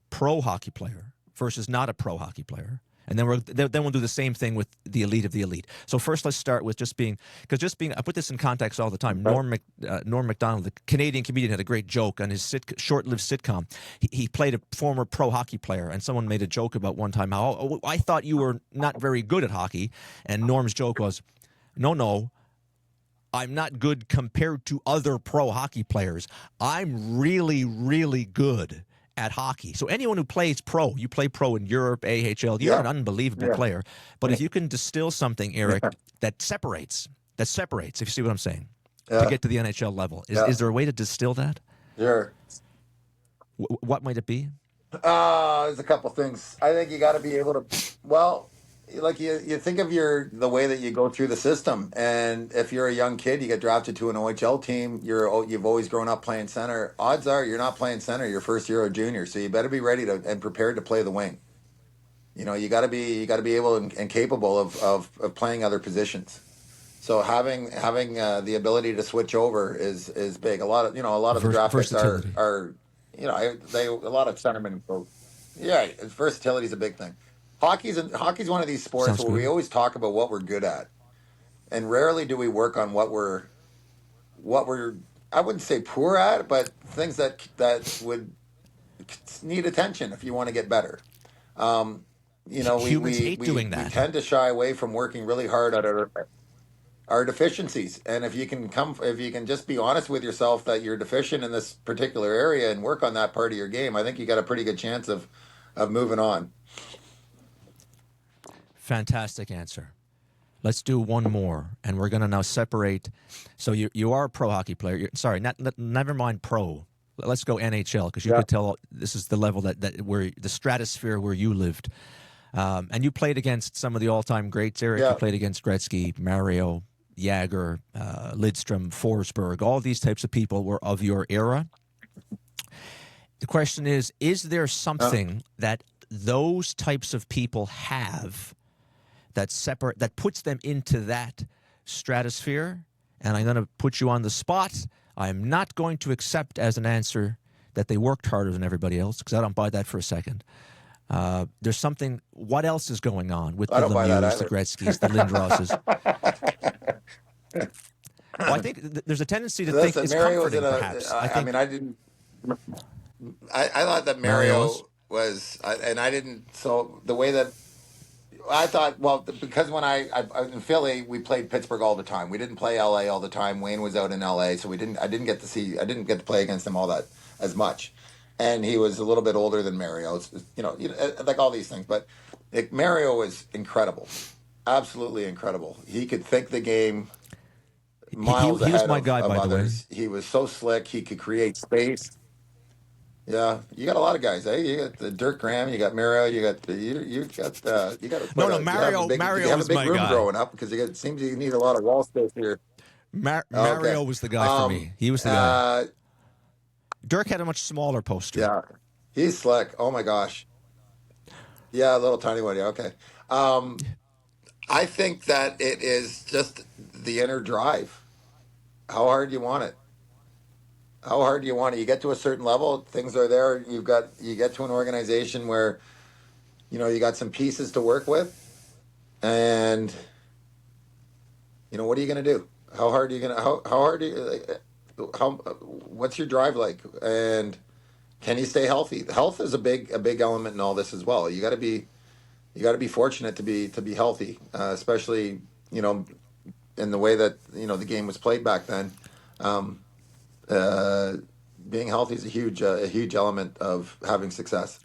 pro hockey player versus not a pro hockey player? And then we'll do the same thing with the elite of the elite. So first, let's start with I put this in context all the time. Norm Macdonald, the Canadian comedian, had a great joke on his short-lived sitcom. He played a former pro hockey player, and someone made a joke about one time how, I thought you were not very good at hockey, and Norm's joke was, no, I'm not good compared to other pro hockey players. I'm really, really good. at hockey. So anyone who plays pro, you play pro in Europe, AHL, you're an unbelievable player. But if you can distill something, Eric, that separates, if you see what I'm saying, to get to the NHL level, is there a way to distill that? Sure. What might it be? There's a couple things. I think you got to be able to, well, like you think of the way that you go through the system, and if you're a young kid, you get drafted to an OHL team. You've always grown up playing center. Odds are you're not playing center your first year of junior, so you better be ready to and prepared to play the wing. You know, you got to be able and capable of playing other positions. So having the ability to switch over is big. A lot of the draft picks are a lot of centermen go. Yeah, versatility is a big thing. Hockey's one of these sports where we always talk about what we're good at, and rarely do we work on what we're I wouldn't say poor at, but things that would need attention if you want to get better. Humans hate doing that. We tend to shy away from working really hard at our deficiencies, and if you can just be honest with yourself that you're deficient in this particular area and work on that part of your game, I think you got a pretty good chance of moving on. Fantastic answer. Let's do one more, and we're going to now separate. So you are a pro hockey player. Never mind pro. Let's go NHL, because you could tell this is the level that where the stratosphere where you lived. And you played against some of the all-time greats, Eric. You played against Gretzky, Mario, Jagger, Lidstrom, Forsberg. All these types of people were of your era. The question is there something that those types of people have that puts them into that stratosphere? And I'm going to put you on the spot. I'm not going to accept as an answer that they worked harder than everybody else, because I don't buy that for a second. There's something. What else is going on with the Lemieux, the Gretzkys, the Lindroses? Well, I think there's a tendency to think it's comforting, perhaps. I thought that Mario was, and I didn't. So the way that I thought, because when I in Philly, we played Pittsburgh all the time. We didn't play LA all the time. Wayne was out in LA, so I didn't get to play against him all that as much. And he was a little bit older than Mario, like all these things. But Mario was incredible, absolutely incredible. He could think the game miles ahead. He was my guy, by others. The way. He was so slick. He could create space. Yeah, you got a lot of guys. Eh? You got the Dirk Graham. You got Mario. You got Mario. Mario was my guy. Growing up, because it seems you need a lot of wall space here. Mario was the guy for me. He was the guy. Dirk had a much smaller poster. Yeah, he's slick. Oh my gosh. Yeah, a little tiny one. Yeah, okay. I think that it is just the inner drive. How hard you want it. How hard do you want it? You get to a certain level, things are there. You get to an organization where, you got some pieces to work with, and what are you going to do? How hard are you going to? How hard are you? What's your drive like? And can you stay healthy? Health is a big element in all this as well. You got to be fortunate to be healthy, especially in the way that the game was played back then. Being healthy is a huge element of having success.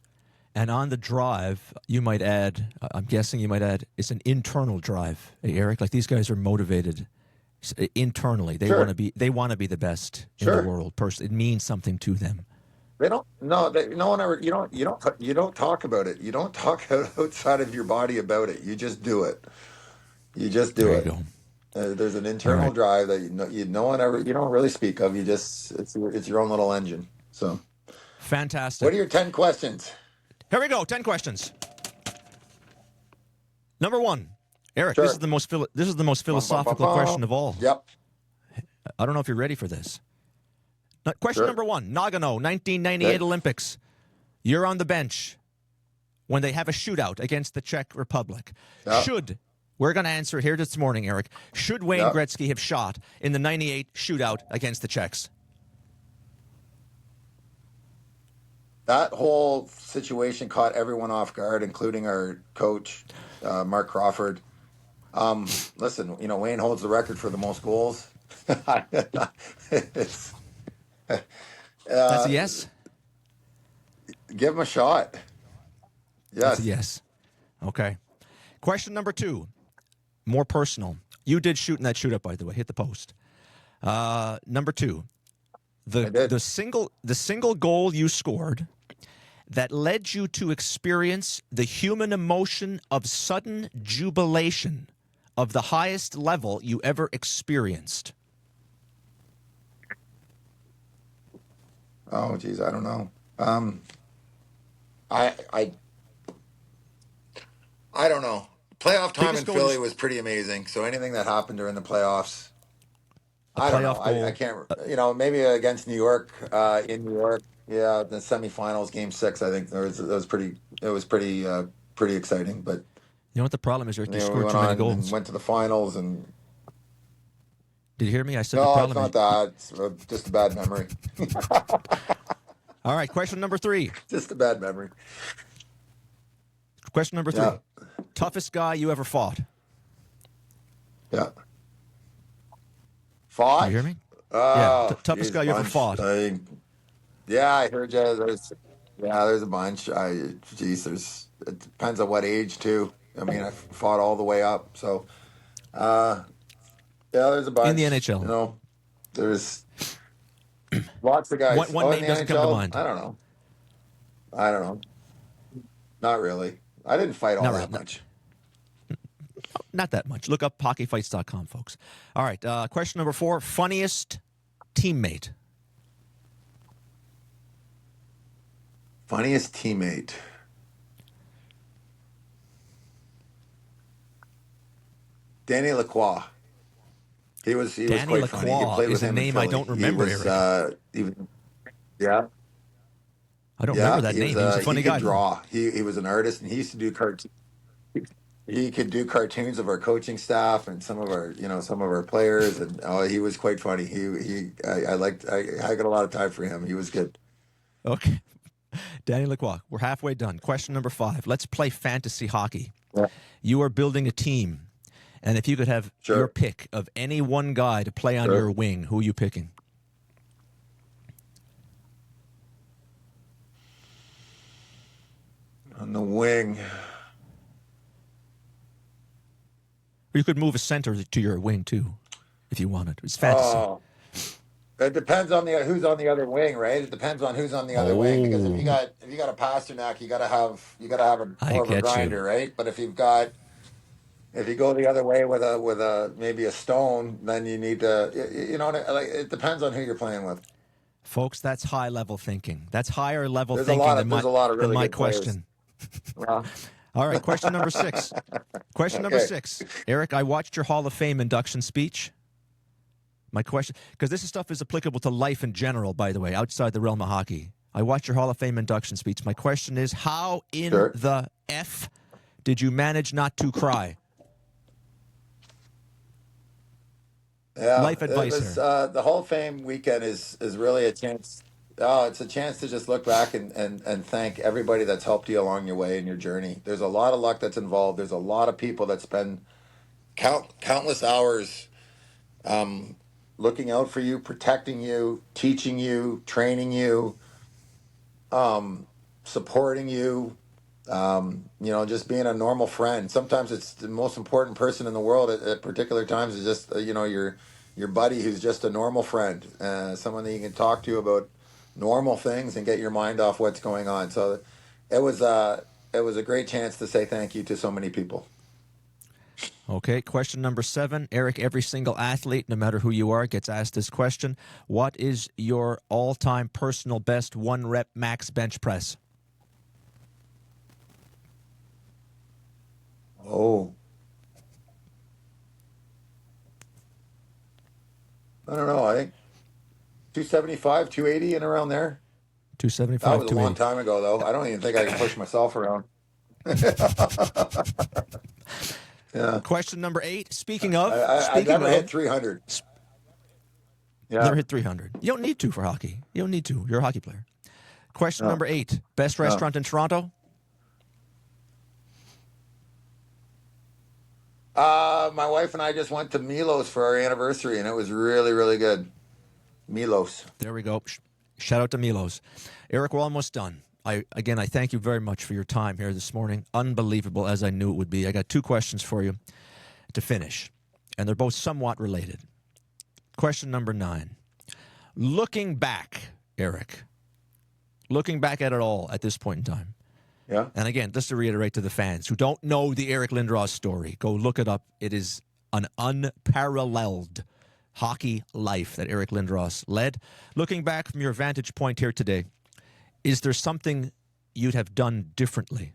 And on the drive, you might add, I'm guessing you might add, it's an internal drive, Eric. Like, these guys are motivated internally. They want to be the best in the world. It means something to them. They don't. No, no one ever. You don't talk about it. You don't talk outside of your body about it. You just do it. You just do it. There you go. There's an internal drive that no one ever. You don't really speak of. It's your own little engine. So fantastic. What are your 10 questions? Here we go. 10 questions. Number 1, Eric. This is the most philosophical question of all. Yep. I don't know if you're ready for this. Question number 1. Nagano, 1998 Olympics. You're on the bench when they have a shootout against the Czech Republic. Yep. We're going to answer here this morning, Eric. Should Wayne Gretzky have shot in the 98 shootout against the Czechs? That whole situation caught everyone off guard, including our coach, Mark Crawford. Listen, Wayne holds the record for the most goals. That's a yes? give him a shot. That's Yes. a yes. Okay. Question number 2, more personal. You did shoot in that shootout, by the way. Hit the post. Number 2, I did. the single goal you scored that led you to experience the human emotion of sudden jubilation of the highest level you ever experienced. Oh, geez, I don't know. I don't know. Playoff time Biggest in goal Philly is was pretty amazing. So anything that happened during the playoffs, a I don't know. playoff I goal. can't. Maybe against New York, in New York. Yeah, the semifinals, Game 6. I think it was pretty. It was pretty exciting. But You know what the problem is, Eric? You we scored went too many on and goals. went to the finals. And Did you hear me? I said the no, it's problem is. not that. It's just a bad memory. All right, question number 3. Just a bad memory. Question number 3. Yeah, Toughest guy you ever fought. yeah. Do Fought. you hear me? Yeah, Oh, toughest geez, guy you ever bunch. fought. Yeah, I heard you. There's a bunch. It depends on what age too. I mean, I fought all the way up. So, yeah, there's a In the bunch. NHL. There's lots of guys. One Oh, in name the doesn't come to NHL, mind. I don't know. I don't know. Not really. I didn't fight all Not that really. much. Not that much. Look up hockeyfights.com, folks. All right, question number 4. Funniest teammate. Funniest teammate. Danny Lacroix. He was Danny quite funny. You Lacroix played is with a him in name I Philly. don't remember, He was, Eric. yeah, I don't yeah. remember that name. He was a funny He could guy. draw. He was an artist, and he used to do He could do cartoons of our coaching staff and some of our players, and he was quite funny. I got a lot of time for him. He was good. Okay. Danny Lacroix. We're halfway done. Question number 5. Let's play fantasy hockey. Yeah. You are building a team, and if you could have Sure. your pick of any one guy to play on Sure. your wing, who are you picking? On the wing. Or you could move a center to your wing, too, if you wanted. It's fantasy. Oh, it depends on who's on the other wing, right? It depends on who's on the other wing, because if you got a Pasternak, you got to have I more of a get grinder, you. right? But if you go the other way with a maybe a Stone, then you need to it depends on who you're playing with. Folks, that's high-level thinking. That's higher-level There's thinking a lot of than really my good players. question. Well, All right, question number 6. Question number Okay. 6. Eric, I watched your Hall of Fame induction speech. My question, because this stuff is applicable to life in general, by the way, outside the realm of hockey. I watched your Hall of Fame induction speech. My question is, how in Sure. the F did you manage not to cry? Yeah, Life advice it was, here. the Hall of Fame weekend is really a chance. Oh, it's a chance to just look back and thank everybody that's helped you along your way in your journey. There's a lot of luck that's involved. There's a lot of people that spend countless hours looking out for you, protecting you, teaching you, training you, supporting you. Just being a normal friend. Sometimes it's the most important person in the world at particular times is just your buddy who's just a normal friend, someone that you can talk to about normal things and get your mind off what's going on. So it was a great chance to say thank you to so many people. Okay, question number 7. Eric, every single athlete, no matter who you are, gets asked this question. What is your all-time personal best 1-rep max bench press? Oh, I don't know. I think 275, 280, and around there. 275, That was a long 280. time ago, though. I don't even think I can push myself around. Yeah. Question number 8. Speaking of, I never hit 300. Yeah. never hit 300. You don't need to for hockey. You don't need to. You're a hockey player. Question No. number 8. Best restaurant in Toronto? My wife and I just went to Milos for our anniversary, and it was really, really good. Milos. There we go. Shout out to Milos. Eric, we're almost done. I thank you very much for your time here this morning. Unbelievable, as I knew it would be. I got 2 questions for you to finish, and they're both somewhat related. Question number 9. Looking back, Eric, looking back at it all at this point in time, Yeah. and again, just to reiterate to the fans who don't know the Eric Lindros story, go look it up. It is an unparalleled hockey life that Eric Lindros led. Looking back from your vantage point here today, is there something you'd have done differently?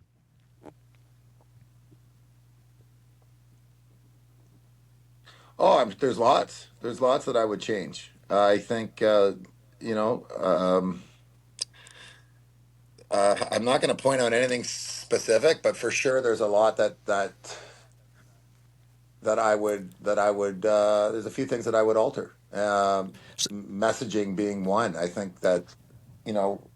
Oh, there's lots. There's lots that I would change. I think, I'm not going to point out anything specific, but for sure, there's a lot that I would there's a few things that I would alter. Messaging being one. I think that,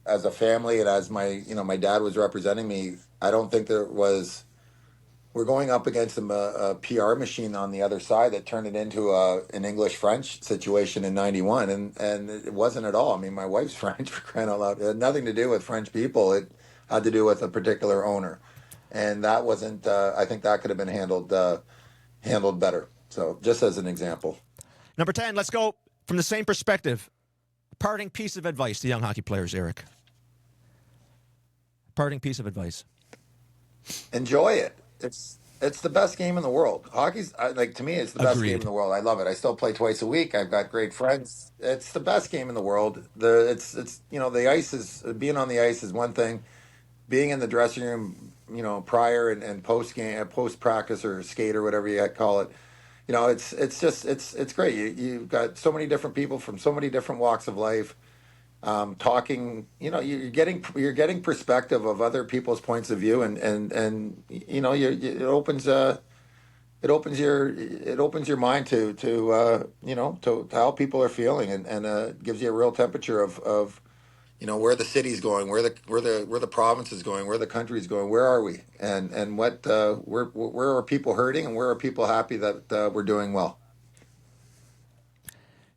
as a family and as my dad was representing me, I don't think we're going up against a PR machine on the other side that turned it into an English-French situation in '91, and it wasn't at all. I mean, my wife's French, for crying out loud. It had nothing to do with French people. It had to do with a particular owner, and that wasn't. I think that could have been handled better. So, just as an example. Number 10, let's go from the same perspective. Parting piece of advice to young hockey players, Eric. Parting piece of advice. Enjoy it. It's the best game in the world. Hockey's to me, it's the best Agreed. game in the world. I love it. I still play twice a week. I've got great friends. It's the best game in the world. The ice is being on the ice is one thing. Being in the dressing room, prior and post game, post practice or skate or whatever you call it, it's great. You've got so many different people from so many different walks of life. Talking, you're getting perspective of other people's points of view, and it opens your mind to how people are feeling, and gives you a real temperature of where the city's going, where the province is going, where the country's going, where are we, and what where are people hurting, and where are people happy that we're doing well.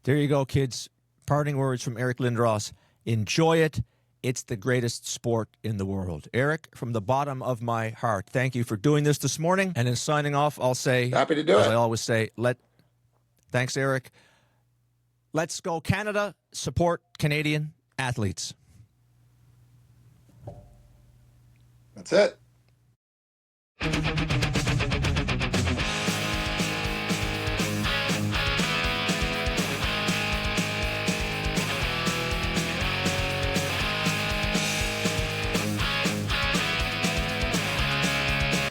There you go, kids. Parting words from Eric Lindros. Enjoy it. It's the greatest sport in the world. Eric, from the bottom of my heart, thank you for doing this morning. And in signing off, I'll say, Happy to do as it. I always say, thanks, Eric. Let's go Canada. Support Canadian athletes. That's it.